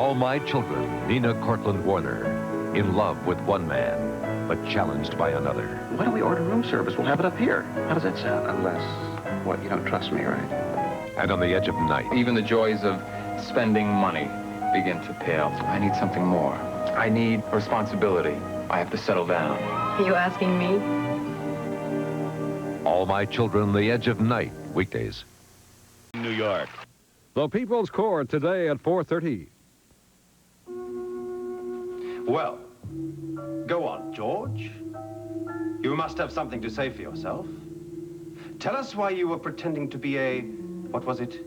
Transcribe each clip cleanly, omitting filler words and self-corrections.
All My Children, Nina Cortlandt Warner. In love with one man, but challenged by another. Why don't we order room service? We'll have it up here. How does that sound? Unless, what, you don't trust me, right? And on the edge of night. Even the joys of spending money begin to pale. I need something more. I need responsibility. I have to settle down. Are you asking me? All My Children, The Edge of Night, weekdays. New York. The People's Court today at 4:30. Well, go on, George. You must have something to say for yourself. Tell us why you were pretending to be a, what was it,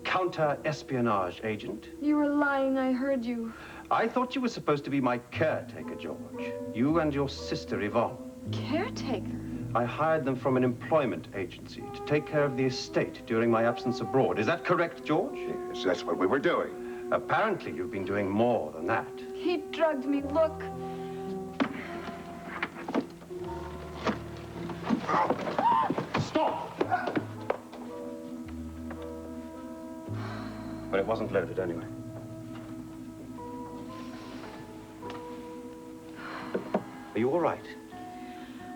counter-espionage agent? You were lying, I heard you. I thought you were supposed to be my caretaker, George. You and your sister, Yvonne. Caretaker? I hired them from an employment agency to take care of the estate during my absence abroad. Is that correct, George? Yes, that's what we were doing. Apparently, you've been doing more than that. He drugged me, look. Stop! But it wasn't loaded anyway. Are you all right?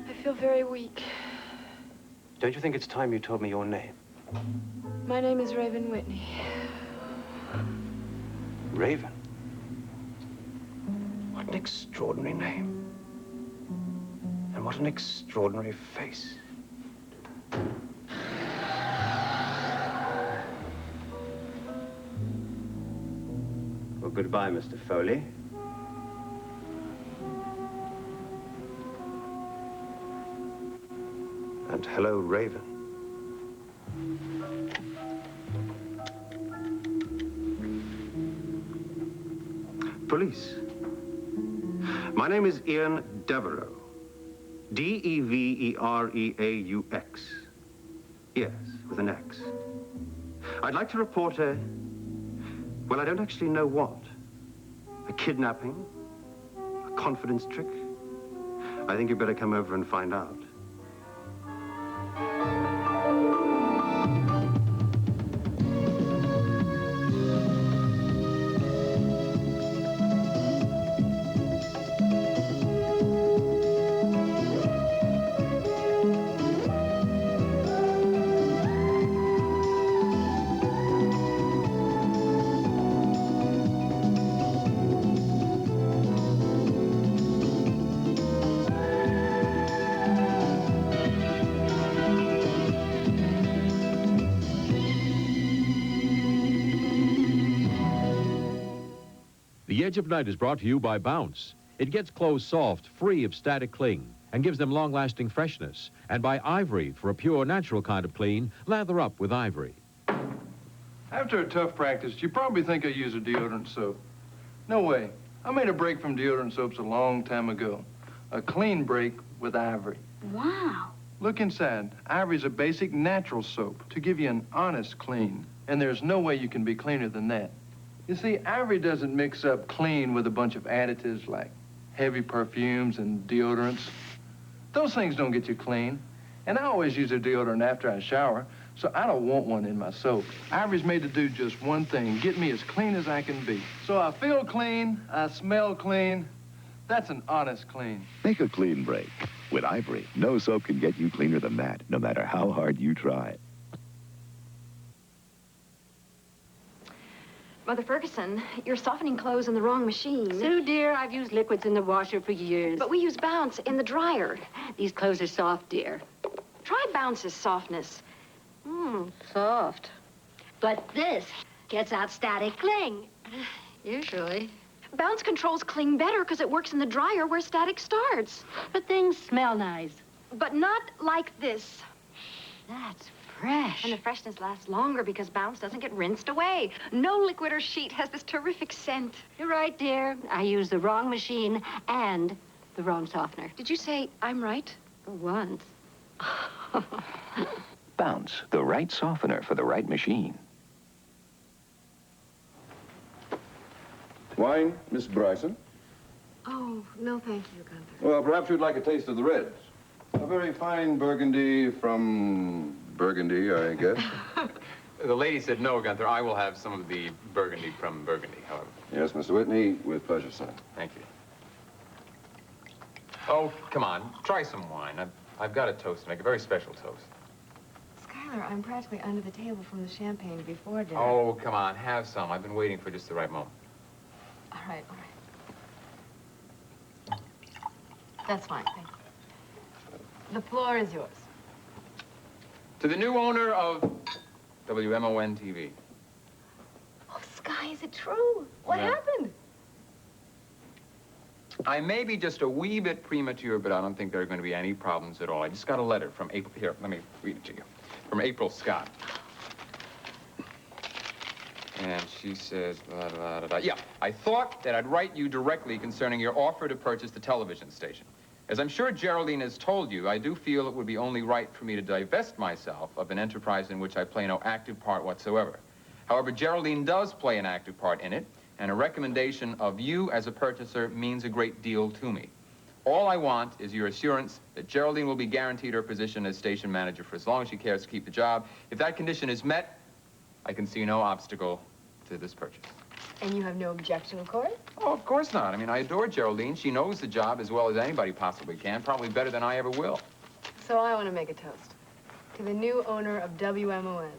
I feel very weak. Don't you think it's time you told me your name? My name is Raven Whitney. Raven? What an extraordinary name. And what an extraordinary face. Well, goodbye, Mr. Foley. And hello, Raven. Police. My name is Ian Devereux. D-E-V-E-R-E-A-U-X. Yes, with an X. I'd like to report a... well, I don't actually know what. A kidnapping? A confidence trick? I think you'd better come over and find out. The Edge of Night is brought to you by Bounce. It gets clothes soft, free of static cling, and gives them long-lasting freshness. And by Ivory, for a pure, natural kind of clean, lather up with Ivory. After a tough practice, you probably think I use a deodorant soap. No way. I made a break from deodorant soaps a long time ago. A clean break with Ivory. Wow. Look inside. Ivory's a basic natural soap to give you an honest clean. And there's no way you can be cleaner than that. You see, Ivory doesn't mix up clean with a bunch of additives like heavy perfumes and deodorants. Those things don't get you clean. And I always use a deodorant after I shower, so I don't want one in my soap. Ivory's made to do just one thing, get me as clean as I can be. So I feel clean, I smell clean. That's an honest clean. Make a clean break. With Ivory, no soap can get you cleaner than that, no matter how hard you try. Mother Ferguson, you're softening clothes in the wrong machine. Sue, dear, I've used liquids in the washer for years. But we use Bounce in the dryer. These clothes are soft, dear. Try Bounce's softness. Soft. But this gets out static cling. Usually. Bounce controls cling better because it works in the dryer where static starts. But things smell nice. But not like this. That's fresh. And the freshness lasts longer because Bounce doesn't get rinsed away. No liquid or sheet has this terrific scent. You're right, dear. I used the wrong machine and the wrong softener. Did you say I'm right? For once. Bounce, the right softener for the right machine. Wine, Miss Bryson? Oh, no, thank you, Gunther. Well, perhaps you'd like a taste of the reds. A very fine Burgundy from Burgundy, I guess. The lady said no, Gunther. I will have some of the burgundy from Burgundy, however. Yes, Mr. Whitney, with pleasure, sir. Thank you. Oh, come on. Try some wine. I've got a toast to make, a very special toast. Skyler, I'm practically under the table from the champagne before dinner. Oh, come on. Have some. I've been waiting for just the right moment. All right, all right. That's fine, thank you. The floor is yours. To the new owner of WMON TV. Oh, Sky, is it true? What happened? I may be just a wee bit premature, but I don't think there are going to be any problems at all. I just got a letter from April. Here, let me read it to you. From April Scott. And she says, blah, blah, blah, blah. Yeah, I thought that I'd write you directly concerning your offer to purchase the television station. As I'm sure Geraldine has told you, I do feel it would be only right for me to divest myself of an enterprise in which I play no active part whatsoever. However, Geraldine does play an active part in it, and a recommendation of you as a purchaser means a great deal to me. All I want is your assurance that Geraldine will be guaranteed her position as station manager for as long as she cares to keep the job. If that condition is met, I can see no obstacle to this purchase. And you have no objection, of course? Oh, of course not. I mean, I adore Geraldine. She knows the job as well as anybody possibly can, probably better than I ever will. So I want to make a toast to the new owner of WMON.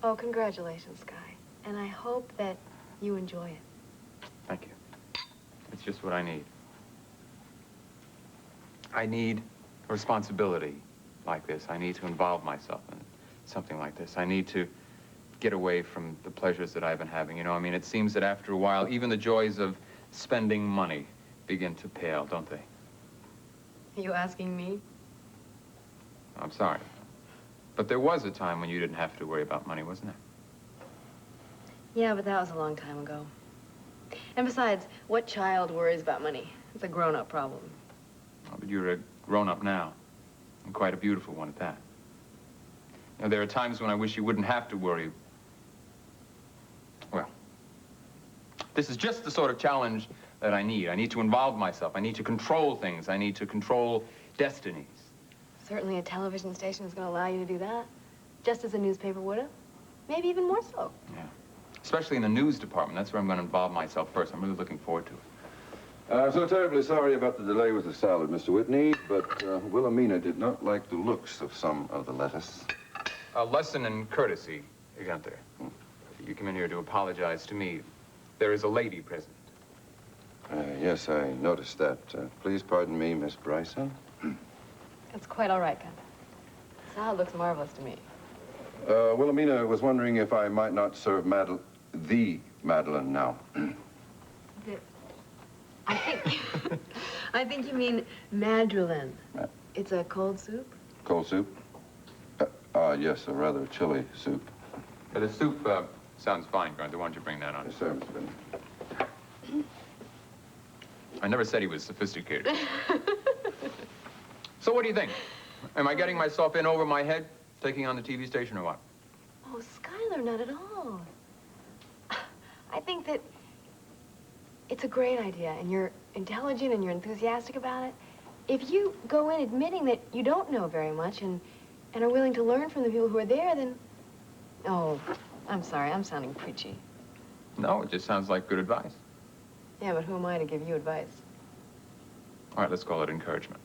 Oh, congratulations, Sky. And I hope that you enjoy it. Thank you. It's just what I need. I need a responsibility like this. I need to involve myself in something like this. I need to get away from the pleasures that I've been having. You know, I mean, it seems that after a while, even the joys of spending money begin to pale, don't they? Are you asking me? I'm sorry. But there was a time when you didn't have to worry about money, wasn't there? Yeah, but that was a long time ago. And besides, what child worries about money? It's a grown-up problem. Oh, but you're a grown-up now, and quite a beautiful one at that. You know, there are times when I wish you wouldn't have to worry. Well, this is just the sort of challenge that I need. I need to involve myself. I need to control things. I need to control destinies. Certainly a television station is going to allow you to do that, just as a newspaper would have. Maybe even more so. Yeah. Especially in the news department. That's where I'm going to involve myself first. I'm really looking forward to it. I'm so terribly sorry about the delay with the salad, Mr. Whitney, but Wilhelmina did not like the looks of some of the lettuce. A lesson in courtesy, Gunther. You come in here to apologize to me. There is a lady present. Yes, I noticed that. Please pardon me, Miss Bryson. That's quite all right, Gunther. Salad looks marvelous to me. Wilhelmina was wondering if I might not serve the Madeline now. I think you mean madrilene. It's a cold soup? Cold soup? Yes, a rather chilly soup. The soup sounds fine, Gunther. Why don't you bring that on? Yes, sir, Mr. Whitney. I never said he was sophisticated. So what do you think? Am I getting myself in over my head, taking on the TV station or what? Oh, Skyler, not at all. I think that it's a great idea, and you're intelligent and you're enthusiastic about it. If you go in admitting that you don't know very much and are willing to learn from the people who are there, then... Oh, I'm sorry, I'm sounding preachy. No, it just sounds like good advice. Yeah, but who am I to give you advice? All right, let's call it encouragement.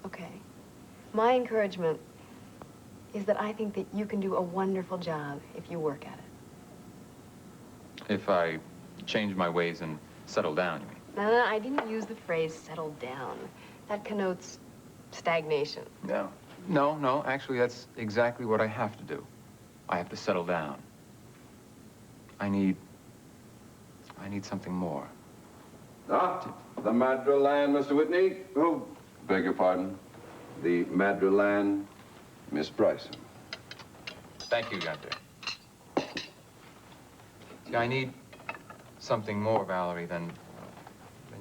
Okay. My encouragement is that I think that you can do a wonderful job if you work at it. If I change my ways and settle down, you mean? No, I didn't use the phrase settle down. That connotes stagnation. No, actually, that's exactly what I have to do. I have to settle down. I need something more. The Madrilan, Mr. Whitney. Oh, beg your pardon. The Madrilan, Miss Bryson. Thank you, Gunther. See, I need something more, Valerie, than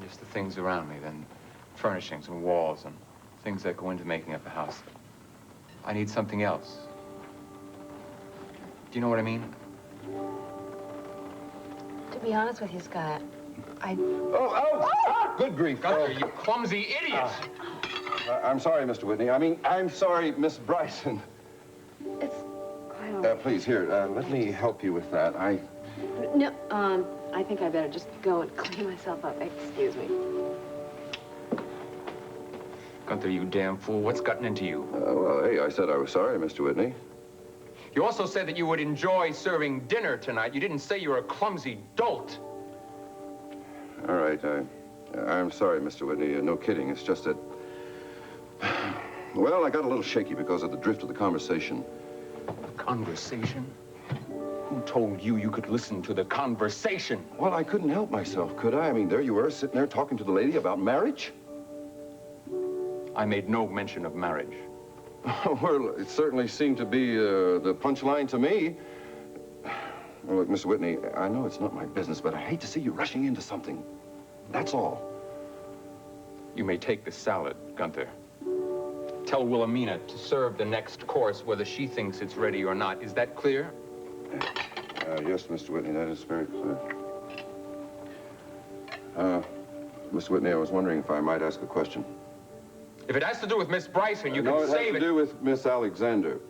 just the things around me, than furnishings and walls and things that go into making up a house. I need something else. Do you know what I mean? To be honest with you, Scott, Good grief. Gunther, you clumsy idiot! I'm sorry, Mr. Whitney. I'm sorry, Miss Bryson. it's quite all Please, here, let me help you with that. No, I think I better just go and clean myself up. Excuse me. Gunther, you damn fool. What's gotten into you? Well, hey, I said I was sorry, Mr. Whitney. You also said that you would enjoy serving dinner tonight. You didn't say you were a clumsy dolt. All right, I'm sorry, Mr. Whitney. No kidding. It's just that... Well, I got a little shaky because of the drift of the conversation. Conversation? Who told you you could listen to the conversation? Well, I couldn't help myself, could I? I mean, there you were, sitting there talking to the lady about marriage. I made no mention of marriage. Well, it certainly seemed to be the punchline to me. Well, look, Mr. Whitney, I know it's not my business, but I hate to see you rushing into something. That's all. You may take the salad, Gunther. Tell Wilhelmina to serve the next course whether she thinks it's ready or not. Is that clear? Yes, Mr. Whitney, that is very clear. Mr. Whitney, I was wondering if I might ask a question. If it has to do with Miss Bryson, you no, can save it. No, it has to do with Miss Alexander.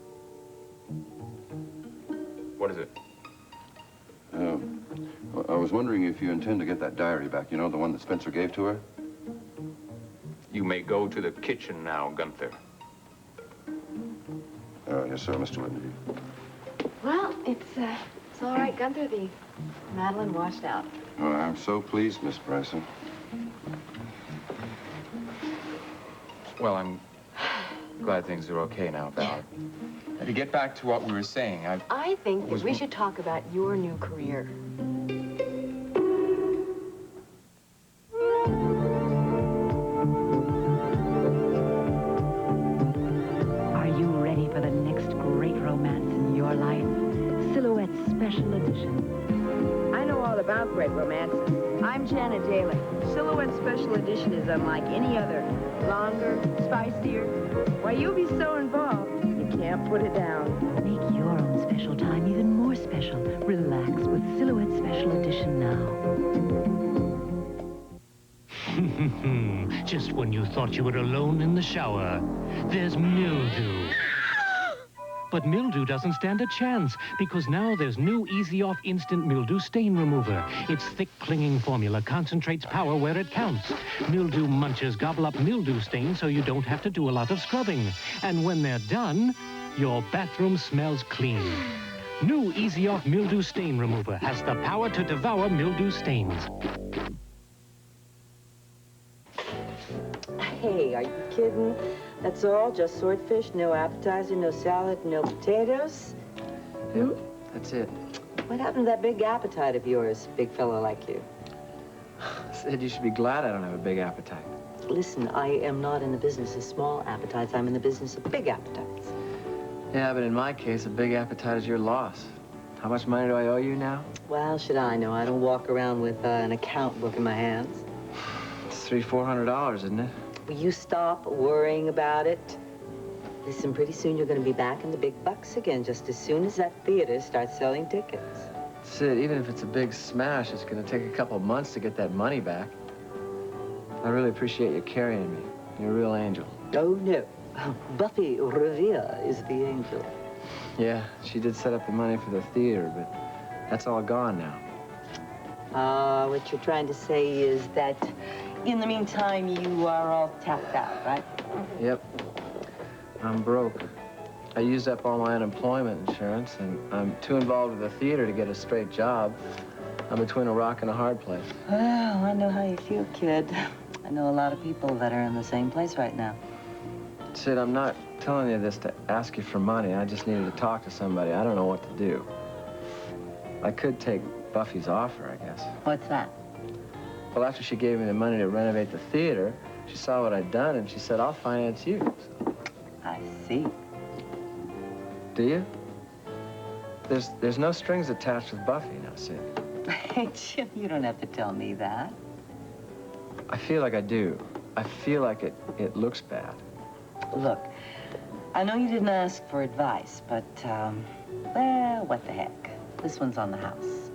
What is it? I was wondering if you intend to get that diary back. You know, the one that Spencer gave to her? You may go to the kitchen now, Gunther. Yes, sir, Mr. Whitney. Well, it's all right, Gunther. The Madeline washed out. Oh, I'm so pleased, Miss Bryson. Well, I'm glad things are okay now, Val. To get back to what we were saying, I think that we should talk about your new career. Are you ready for the next great romance in your life? Silhouette Special Edition. I know all about great romances. I'm Janet Daly. Silhouette Special Edition is unlike any other. Longer, spicier. Why, you'll be so involved, you can't put it down. Make your own special time even more special. Relax with Silhouette Special Edition now. Just when you thought you were alone in the shower, there's mildew. But mildew doesn't stand a chance, because now there's new Easy Off Instant Mildew Stain Remover. Its thick, clinging formula concentrates power where it counts. Mildew munchers gobble up mildew stain so you don't have to do a lot of scrubbing. And when they're done, your bathroom smells clean. New Easy Off Mildew Stain Remover has the power to devour mildew stains. Hey, are you kidding? That's all? Just swordfish, no appetizer, no salad, no potatoes? Yep, that's it. What happened to that big appetite of yours, big fellow like you? Sid, you should be glad I don't have a big appetite. Listen, I am not in the business of small appetites. I'm in the business of big appetites. Yeah, but in my case, a big appetite is your loss. How much money do I owe you now? Well, should I know? I don't walk around with an account book in my hands. It's $300-400, isn't it? Will you stop worrying about it? Listen, pretty soon you're going to be back in the big bucks again, just as soon as that theater starts selling tickets. Sid, even if it's a big smash, it's going to take a couple of months to get that money back. I really appreciate you carrying me. You're a real angel. Oh, no. Buffy Revere is the angel. Yeah, she did set up the money for the theater, but that's all gone now. What you're trying to say is that in the meantime, you are all tapped out, right? Yep. I'm broke. I used up all my unemployment insurance, and I'm too involved with the theater to get a straight job. I'm between a rock and a hard place. Well, I know how you feel, kid. I know a lot of people that are in the same place right now. Sid, I'm not telling you this to ask you for money. I just needed to talk to somebody. I don't know what to do. I could take Buffy's offer, I guess. What's that? Well, after she gave me the money to renovate the theater, she saw what I'd done, and she said, I'll finance you. So. I see. Do you? There's no strings attached with Buffy now, Sid. Hey, Jim, you don't have to tell me that. I feel like I do. I feel like it looks bad. Look, I know you didn't ask for advice, but, well, what the heck. This one's on the house.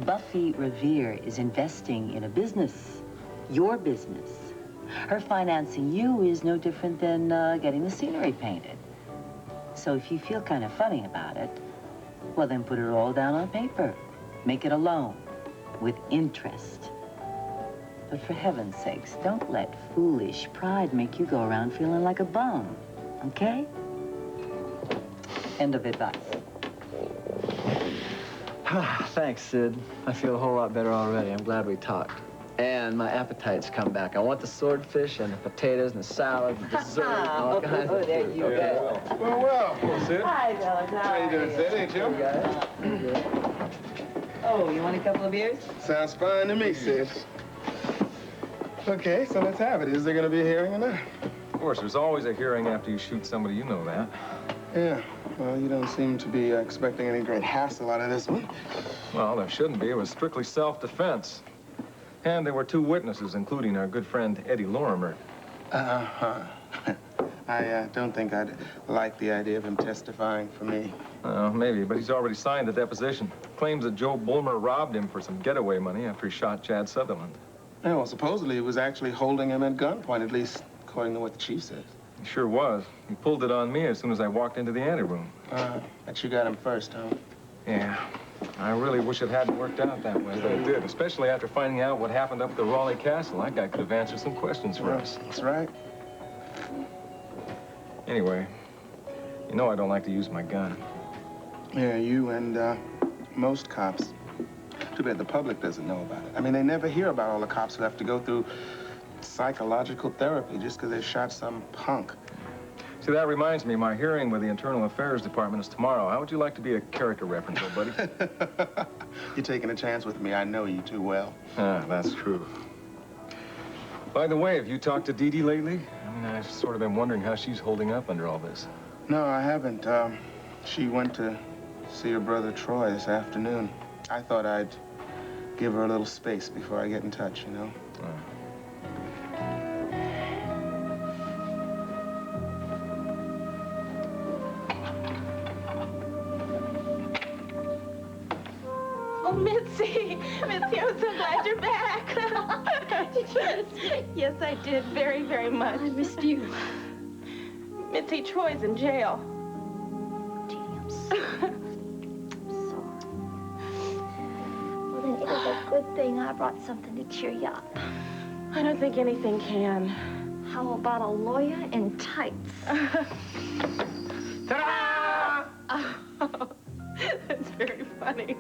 Buffy Revere is investing in a business, your business. Her financing you is no different than getting the scenery painted. So if you feel kind of funny about it, Well, then put it all down on paper. Make it a loan with interest. But for heaven's sakes, don't let foolish pride make you go around feeling like a bum, okay? End of advice. Thanks, Sid. I feel a whole lot better already. I'm glad we talked. And my appetite's come back. I want the swordfish and the potatoes and the salad and dessert and all kinds of there food. you go. Well, Sid. Hi, fellas. How you doing, Sid? Ain't you? Oh, you want a couple of beers? Sounds fine to me, Sid. Okay, so let's have it. Is there going to be a hearing or not? Of course, there's always a hearing after you shoot somebody. You know that. Yeah. Well, you don't seem to be expecting any great hassle out of this one. Well, there shouldn't be. It was strictly self-defense. And there were 2 witnesses, including our good friend Eddie Lorimer. Uh-huh. I don't think I'd like the idea of him testifying for me. Maybe, but he's already signed the deposition. Claims that Joe Bulmer robbed him for some getaway money after he shot Chad Sutherland. Yeah, well, supposedly he was actually holding him at gunpoint, at least according to what the chief says. He sure was. He pulled it on me as soon as I walked into the anteroom. Bet you got him first, huh? Yeah. I really wish it hadn't worked out that way, but it did, especially after finding out what happened up at the Raleigh Castle. That guy could have answered some questions for us. That's right. Anyway, you know I don't like to use my gun. Yeah, you and most cops. Too bad the public doesn't know about it. I mean, they never hear about all the cops who have to go through psychological therapy just because they shot some punk. See, that reminds me, my hearing with the Internal Affairs Department is tomorrow. How would you like to be a character reference, old buddy? You're taking a chance with me. I know you too well. Ah, that's true. By the way, have you talked to Dee Dee lately? I mean, I've sort of been wondering how she's holding up under all this. No, I haven't. She went to see her brother Troy this afternoon. I thought I'd give her a little space before I get in touch, you know? Oh, Mitzi! Mitzi, I'm so glad you're back. Did you miss me? Yes, I did. Very, very much. I missed you. Mitzi, Troy's in jail. Gee, I'm sorry. Well, then it was a good thing I brought something to cheer you up. I don't think anything can. How about a lawyer in tights? Ta-da! That's very funny.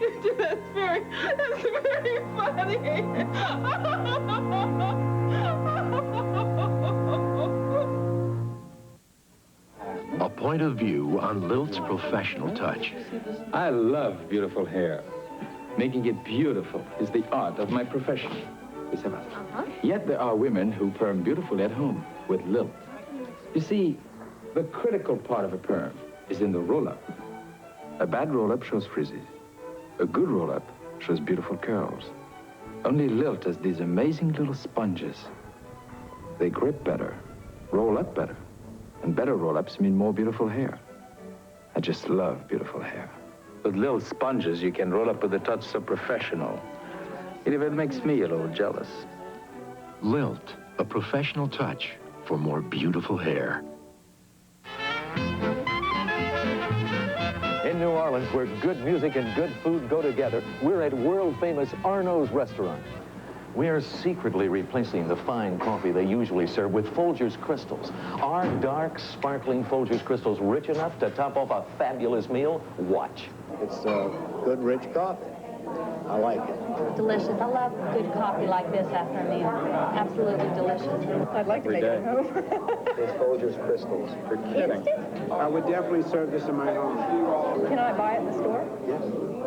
You do. That's very funny. A point of view on Lilt's professional touch. I love beautiful hair. Making it beautiful is the art of my profession. Yet there are women who perm beautifully at home with Lilt. You see, the critical part of a perm is in the roll-up. A bad roll-up shows frizzes. A good roll-up shows beautiful curls. Only Lilt has these amazing little sponges. They grip better, roll up better, and better roll-ups mean more beautiful hair. I just love beautiful hair. With Lilt sponges, you can roll up with a touch so professional. It even makes me a little jealous. Lilt, a professional touch for more beautiful hair. In New Orleans, where good music and good food go together, we're at world-famous Arnold's restaurant. We are secretly replacing the fine coffee they usually serve with Folgers crystals. Are dark, sparkling Folgers crystals rich enough to top off a fabulous meal? Watch. It's good, rich coffee. I like it. Delicious. I love good coffee like this after a meal. Absolutely delicious. I'd like to make it at home. These Folgers crystals. You're kidding. I would definitely serve this in my home. Can I buy it in the store? Yes.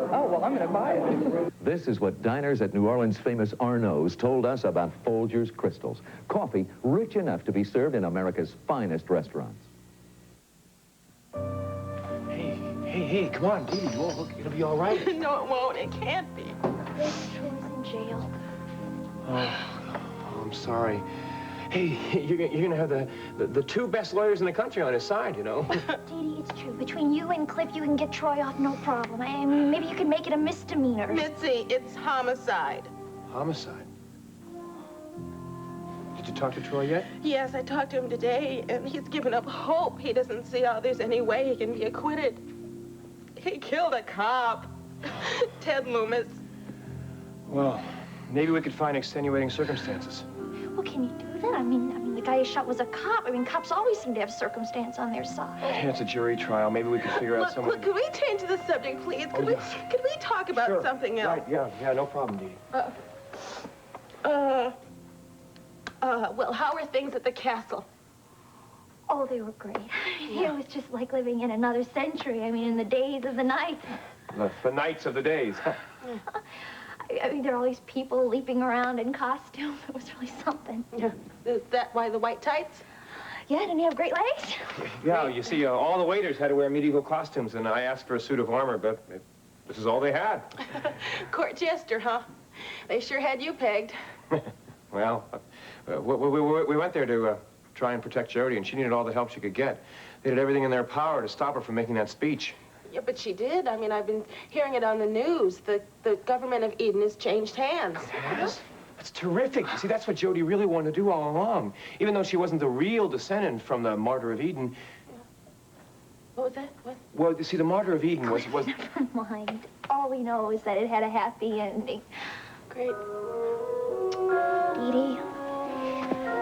Oh, well, I'm going to buy it. This is what diners at New Orleans' famous Arnold's told us about Folgers crystals. Coffee rich enough to be served in America's finest restaurants. Hey, come on, Dee Dee. Look, it'll be all right. No, it won't. It can't be. Troy's in jail. Oh, I'm sorry. Hey, you're gonna have the 2 best lawyers in the country on his side, you know. Dee Dee, it's true. Between you and Cliff, you can get Troy off no problem. I mean, maybe you can make it a misdemeanor. Mitzi, it's homicide. Homicide? Did you talk to Troy yet? Yes, I talked to him today, and he's given up hope. He doesn't see how there's any way he can be acquitted. He killed a cop. Ted Loomis. Well, maybe we could find extenuating circumstances. Well, can you do that? I mean, the guy who shot was a cop. I mean, cops always seem to have circumstance on their side. Yeah, it's a jury trial. Maybe we could figure out someone... Look, could we change the subject, please? Could we talk about something else? Right, yeah, no problem, Dee. Well, how are things at the castle? Oh, they were great. It was just like living in another century. I mean, in the days of the knights. The nights of the days. I mean, there are all these people leaping around in costume. It was really something. Yeah. Is that why the white tights? Yeah, didn't he have great legs? Yeah, you see, all the waiters had to wear medieval costumes, and I asked for a suit of armor, but this is all they had. Court jester, huh? They sure had you pegged. Well, we went there to try and protect Jody, and she needed all the help she could get. They did everything in their power to stop her from making that speech. Yeah, but she did. I mean, I've been hearing it on the news. The government of Eden has changed hands. That's terrific. You see, that's what Jody really wanted to do all along. Even though she wasn't the real descendant from the Martyr of Eden. What was that? What? Well, you see, the Martyr of Eden was... Never mind. All we know is that it had a happy ending. Great. Edie,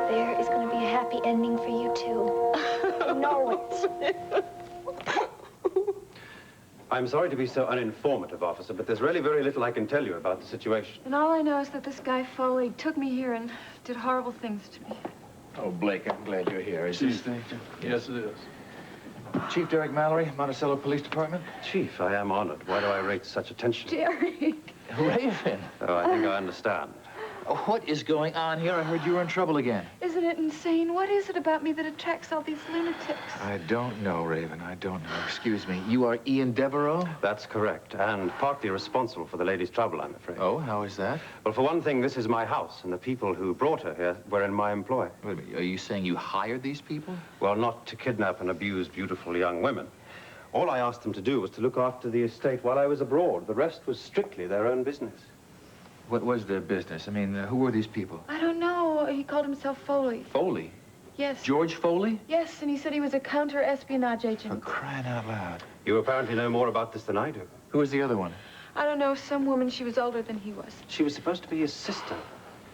there is going to be a happy ending for you, too. You know it. I'm sorry to be so uninformative, officer, but there's really very little I can tell you about the situation. And all I know is that this guy Foley took me here and did horrible things to me. Oh, Blake, I'm glad you're here. Is this thing? Yes, it is. Chief Derek Mallory, Monticello Police Department. Chief, I am honored. Why do I rate such attention? Derek. Raven. Oh, I think I understand. What is going on here? I heard you were in trouble again. Isn't it insane? What is it about me that attracts all these lunatics? I don't know, Raven. I don't know. Excuse me. You are Ian Devereaux? That's correct, and partly responsible for the lady's trouble, I'm afraid. Oh, how is that? Well, for one thing, this is my house, and the people who brought her here were in my employ. Wait a minute. Are you saying you hired these people? Well, not to kidnap and abuse beautiful young women. All I asked them to do was to look after the estate while I was abroad. The rest was strictly their own business. What was their business? I mean, who were these people? I don't know. He called himself Foley. Foley? Yes. George Foley? Yes, and he said he was a counter-espionage agent. For crying out loud. You apparently know more about this than I do. Who was the other one? I don't know. Some woman. She was older than he was. She was supposed to be his sister.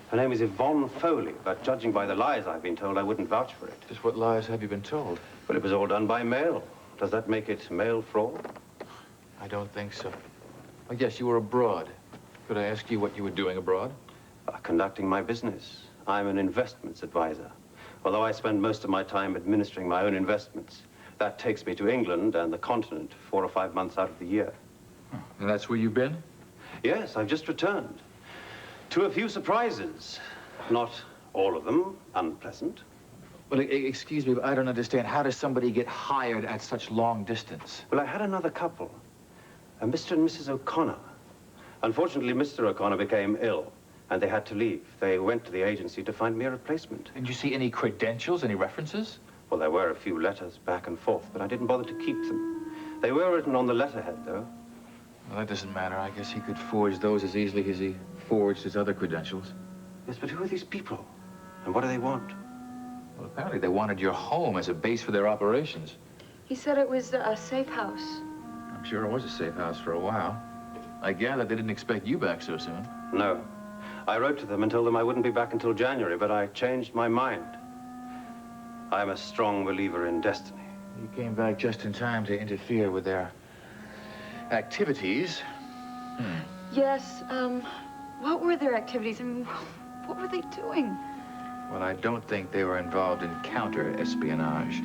Her name is Yvonne Foley, but judging by the lies I've been told, I wouldn't vouch for it. Just what lies have you been told? Well, it was all done by mail. Does that make it mail fraud? I don't think so. I guess you were abroad. Could I ask you what you were doing abroad? Conducting my business. I'm an investments advisor. Although I spend most of my time administering my own investments. That takes me to England and the continent 4 or 5 months out of the year. And that's where you've been? Yes, I've just returned. To a few surprises. Not all of them unpleasant. Well, excuse me, but I don't understand. How does somebody get hired at such long distance? Well, I had another couple. Mr. and Mrs. O'Connor. Unfortunately, Mr. O'Connor became ill, and they had to leave. They went to the agency to find me a replacement. Did you see any credentials, any references? Well, there were a few letters back and forth, but I didn't bother to keep them. They were written on the letterhead, though. Well, that doesn't matter. I guess he could forge those as easily as he forged his other credentials. Yes, but who are these people? And what do they want? Well, apparently they wanted your home as a base for their operations. He said it was a safe house. I'm sure it was a safe house for a while. I gather they didn't expect you back so soon. No. I wrote to them and told them I wouldn't be back until January, but I changed my mind. I'm a strong believer in destiny. You came back just in time to interfere with their activities. Yes, what were their activities? I mean, what were they doing? Well, I don't think they were involved in counter-espionage.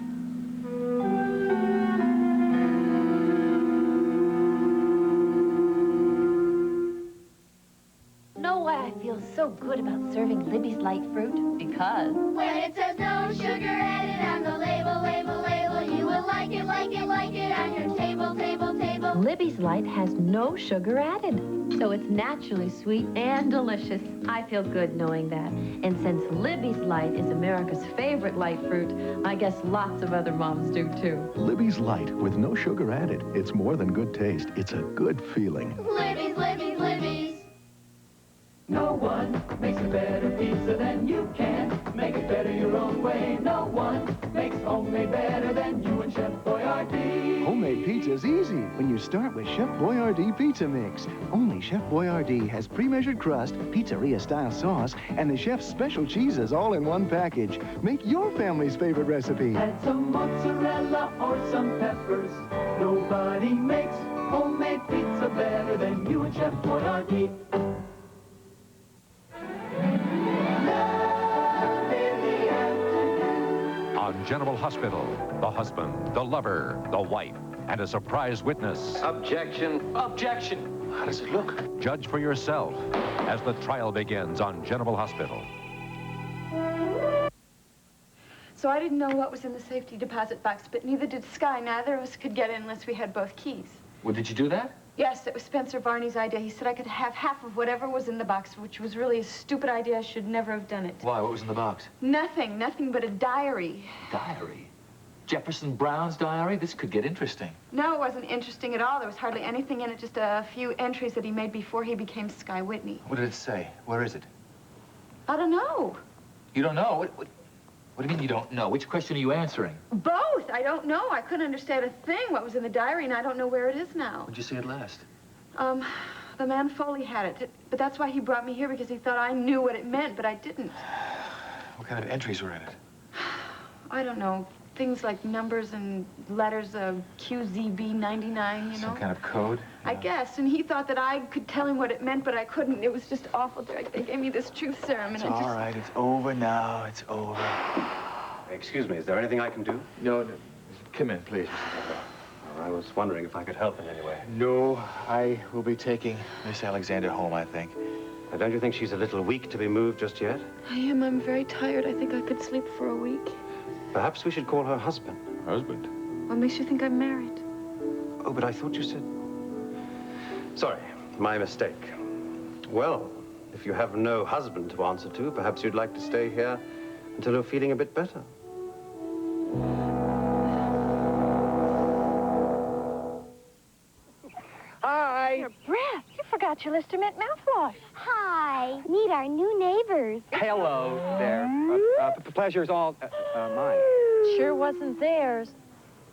Know why I feel so good about serving Libby's light fruit? Because when it says no sugar added on the label, label, label, you will like it, like it, like it on your table, table, table. Libby's Light has no sugar added, so it's naturally sweet and delicious. I feel good knowing that. And since Libby's Light is America's favorite light fruit, I guess lots of other moms do too. Libby's Light with no sugar added. It's more than good taste. It's a good feeling. Libby's, Libby's, Libby's. No one makes a better pizza than you can. Make it better your own way. No one makes homemade better than you and Chef Boyardee. Homemade pizza's easy when you start with Chef Boyardee Pizza Mix. Only Chef Boyardee has pre-measured crust, pizzeria-style sauce, and the chef's special cheeses all in one package. Make your family's favorite recipe. Add some mozzarella or some peppers. Nobody makes homemade pizza better than you and Chef Boyardee. On General Hospital, the husband, the lover, the wife, and a surprise witness. Objection. Objection! How does it look? Judge for yourself as the trial begins on General Hospital. So I didn't know what was in the safety deposit box, but neither did Sky. Neither of us could get in unless we had both keys. Well, did you do that? Yes, it was Spencer Varney's idea. He said I could have half of whatever was in the box, which was really a stupid idea. I should never have done it. Why? What was in the box? Nothing but a diary. Diary? Jefferson Brown's diary? This could get interesting. No, it wasn't interesting at all. There was hardly anything in it, just a few entries that he made before he became Sky Whitney. What did it say? Where is it? I don't know. You don't know? What do you mean you don't know? Which question are you answering? Both. I don't know. I couldn't understand a thing what was in the diary, and I don't know where it is now. When'd you see it last? The man Foley had it. But that's why he brought me here, because he thought I knew what it meant, but I didn't. What kind of entries were in it? I don't know. Things like numbers and letters of QZB 99, you know? Some kind of code? I guess. And he thought that I could tell him what it meant, but I couldn't. It was just awful. They gave me this truth serum, and It's all right. It's over now. It's over. Excuse me, is there anything I can do? No. Come in, please. I was wondering if I could help in any way. No, I will be taking Miss Alexander home, I think. Now, don't you think she's a little weak to be moved just yet? I am. I'm very tired. I think I could sleep for a week. Perhaps we should call her husband. Husband? What makes you think I'm married? Oh, but I thought you said... Sorry, my mistake. Well, if you have no husband to answer to, perhaps you'd like to stay here until you're feeling a bit better. Hi. Your breath. You forgot your Lister Mint mouthwash. Hi. Meet our new neighbors. Hello there. The pleasure's all mine. Sure wasn't theirs.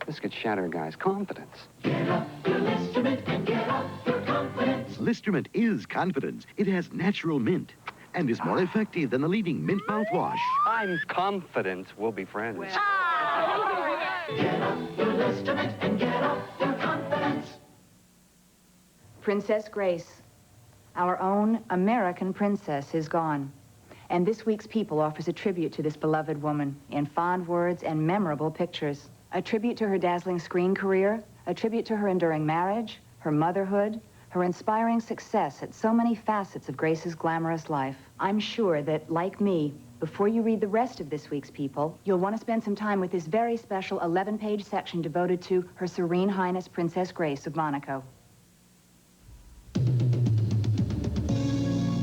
This could shatter a guy's confidence. Get up your Listermint and get up your confidence. Listermint is confidence. It has natural mint and is more effective than the leading mint mouthwash. I'm confident we'll be friends. Get up your Listermint and get up your confidence. Princess Grace, our own American princess, is gone. And this week's People offers a tribute to this beloved woman in fond words and memorable pictures. A tribute to her dazzling screen career, a tribute to her enduring marriage, her motherhood, her inspiring success at so many facets of Grace's glamorous life. I'm sure that, like me, before you read the rest of this week's People, you'll want to spend some time with this very special 11-page section devoted to Her Serene Highness Princess Grace of Monaco.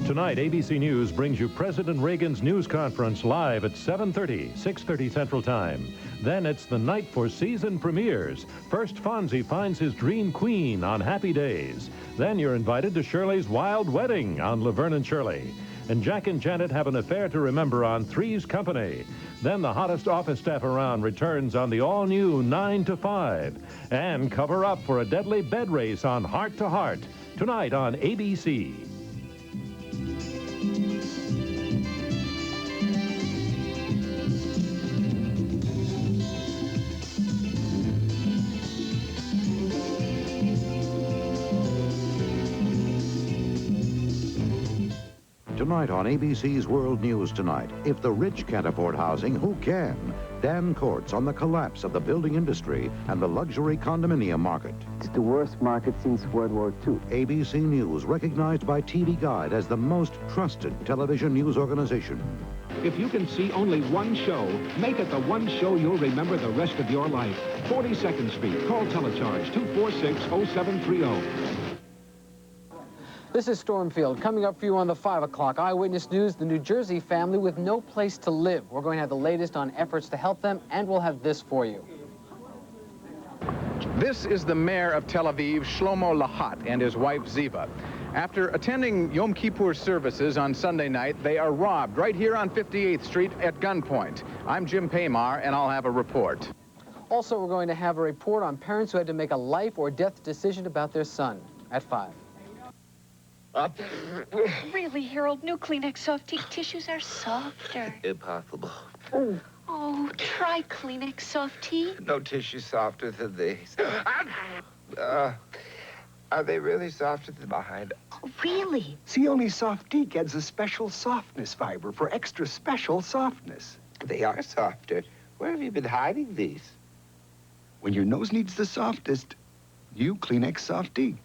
Tonight, ABC News brings you President Reagan's news conference live at 7:30, 6:30 Central Time. Then it's the night for season premieres. First, Fonzie finds his dream queen on Happy Days. Then you're invited to Shirley's Wild Wedding on Laverne and Shirley. And Jack and Janet have an affair to remember on Three's Company. Then the hottest office staff around returns on the all-new 9 to 5. And cover up for a deadly bed race on Heart to Heart. Tonight on ABC. Tonight on ABC's World News Tonight, if the rich can't afford housing, who can? Dan Courts on the collapse of the building industry and the luxury condominium market. It's the worst market since World War II. ABC News, recognized by TV Guide as the most trusted television news organization. If you can see only one show, make it the one show you'll remember the rest of your life. 42nd Street. Call Telecharge 246-0730. This is Stormfield. Coming up for you on the 5 o'clock Eyewitness News, the New Jersey family with no place to live. We're going to have the latest on efforts to help them, and we'll have this for you. This is the mayor of Tel Aviv, Shlomo Lahat, and his wife Ziva. After attending Yom Kippur services on Sunday night, they are robbed right here on 58th Street at gunpoint. I'm Jim Paymar, and I'll have a report. Also, we're going to have a report on parents who had to make a life or death decision about their son at 5. Really, Harold, new Kleenex soft tissues are softer. Impossible. Oh, try Kleenex soft tea. No tissue softer than these. Are they really softer than mine? Really? Sione Soft Teak adds a special softness fiber for extra special softness. They are softer. Where have you been hiding these? When your nose needs the softest, new Kleenex Soft Teak.